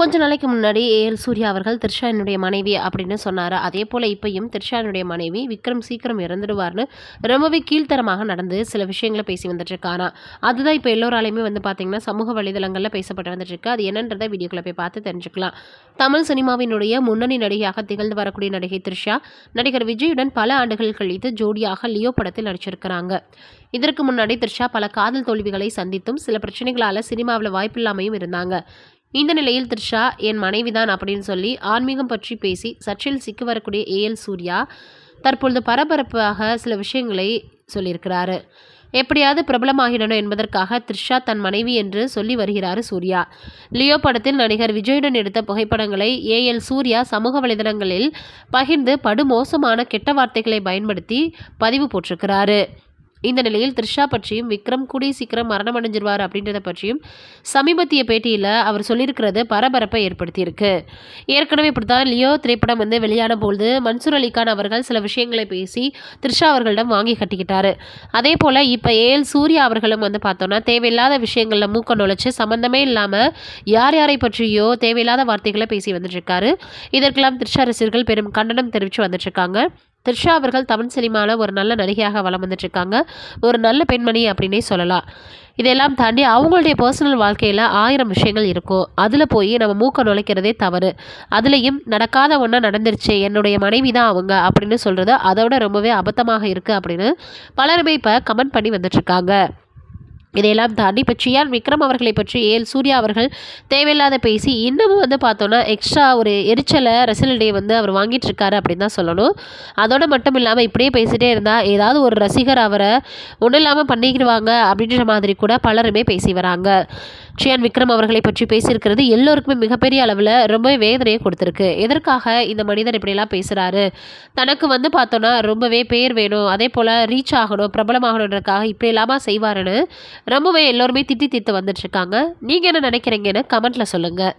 கொஞ்ச நாளைக்கு முன்னாடி ஏஎல் சூர்யா அவர்கள் த்ரிஷா என்னுடைய மனைவி அப்படின்னு சொன்னார். அதே போல் இப்பயும் த்ரிஷா என்னுடைய மனைவி, விக்ரம் சீக்கிரம் இறந்துடுவார்னு ரொம்பவே கீழ்த்தரமாக நடந்து சில விஷயங்களை பேசி வந்துட்டு இருக்காரா. அதுதான் இப்போ எல்லோராலையுமே பார்த்தீங்கன்னா சமூக வலைதளங்களில் பேசப்பட்டு வந்துட்டு இருக்கு. அது என்னன்றதை வீடியோக்களை போய் பார்த்து தெரிஞ்சுக்கலாம். தமிழ் சினிமாவினுடைய முன்னணி நடிகையாக திகழ்ந்து வரக்கூடிய நடிகை த்ரிஷா நடிகர் விஜயுடன் பல ஆண்டுகள் கழித்து ஜோடியாக லியோ படத்தில் நடிச்சிருக்கிறாங்க. இதற்கு முன்னாடி த்ரிஷா பல காதல் தோல்விகளை சந்தித்தும் சில பிரச்சனைகளால் சினிமாவில் வாய்ப்பில்லாமையும் இருந்தாங்க. இந்த நிலையில் த்ரிஷா என் மனைவிதான் அப்படின்னு சொல்லி ஆன்மீகம் பற்றி பேசி சர்ச்சையில் சிக்கி வரக்கூடிய ஏஎல் சூர்யா தற்பொழுது பரபரப்பாக சில விஷயங்களை சொல்லியிருக்கிறாரு. எப்படியாவது பிரபலமாகிடணும் என்பதற்காக த்ரிஷா தன் மனைவி என்று சொல்லி வருகிறார் சூர்யா. லியோ படத்தில் நடிகர் விஜயுடன் எடுத்த புகைப்படங்களை ஏஎல் சூர்யா சமூக வலைதளங்களில் பகிர்ந்து படுமோசமான கெட்ட வார்த்தைகளை பயன்படுத்தி பதிவு போட்டிருக்கிறாரு. இந்த நிலையில் த்ரிஷா பற்றியும் விக்ரம் கூடிய சீக்கிரம் மரணம் அடைஞ்சிருவார் அப்படின்றத பற்றியும் சமீபத்திய பேட்டியில் அவர் சொல்லியிருக்கிறது பரபரப்பை ஏற்படுத்தியிருக்கு. ஏற்கனவே இப்படித்தான் லியோ திரைப்படம் வெளியான பொழுது மன்சூர் அலிகான் அவர்கள் சில விஷயங்களை பேசி த்ரிஷா அவர்களிடம் வாங்கி கட்டிக்கிட்டாரு. அதே போல் இப்போ ஏஎல் சூர்யா அவர்களும் பார்த்தோன்னா தேவையில்லாத விஷயங்களில் மூக்க நுழைச்சு சம்மந்தமே இல்லாமல் யார் யாரை பற்றியோ தேவையில்லாத வார்த்தைகளை பேசி வந்துட்டு இருக்காரு. இதற்கெல்லாம் த்ரிஷா ரசிகர்கள் பெரும் கண்டனம் தெரிவித்து வந்துட்டு இருக்காங்க. த்ரிஷா அவர்கள் தமிழ் சினிமாவில் ஒரு நல்ல நடிகையாக வலம் வந்துட்டு இருக்காங்க. ஒரு நல்ல பெண்மணி அப்படின்னே சொல்லலாம். இதெல்லாம் தாண்டி அவங்களுடைய பர்சனல் வாழ்க்கையில் 1000 விஷயங்கள் இருக்கும். அதில் போய் நம்ம மூக்க நுழைக்கிறதே தவறு. அதுலேயும் நடக்காத ஒன்றா நடந்துருச்சு, என்னுடைய மனைவி தான் அவங்க அப்படின்னு சொல்கிறது அதோட ரொம்பவே அபத்தமாக இருக்குது அப்படின்னு பலருமே இப்போ கமெண்ட் பண்ணி வந்துட்டுருக்காங்க. இதையெல்லாம் தாண்டி இப்போ சியான் விக்ரம் அவர்களை பற்றி ஏஎல் சூர்யா அவர்கள் தேவையில்லாத பேசி இன்னமும் பார்த்தோன்னா எக்ஸ்ட்ரா ஒரு எரிச்சலை ரசிகர்களிடையே அவர் வாங்கிட்டு இருக்காரு அப்படின்னு தான் சொல்லணும். அதோடு மட்டும் இல்லாமல் இப்படியே பேசிகிட்டே இருந்தால் ஏதாவது ஒரு ரசிகர் அவரை ஒன்றும் இல்லாமல் பண்ணிக்கிடுவாங்க அப்படின்ற மாதிரி கூட பலருமே பேசி வராங்க. சியான் விக்ரம் அவர்களை பற்றி பேசியிருக்கிறது எல்லோருக்குமே மிகப்பெரிய அளவில் ரொம்பவே வேதனையை கொடுத்துருக்கு. எதற்காக இந்த மனிதர் இப்படியெல்லாம் பேசுகிறாரு, தனக்கு பார்த்தோன்னா ரொம்பவே பேர் வேணும், அதே போல் ரீச் ஆகணும், பிரபலமாகணுன்றதுக்காக இப்படி இல்லாமல் செய்வாருன்னு ரொம்பவே எல்லோருமே திட்டி தீர்த்து வந்துட்டுருக்காங்க. நீங்கள் என்ன நினைக்கிறீங்கன்னு கமெண்ட்டில் சொல்லுங்கள்.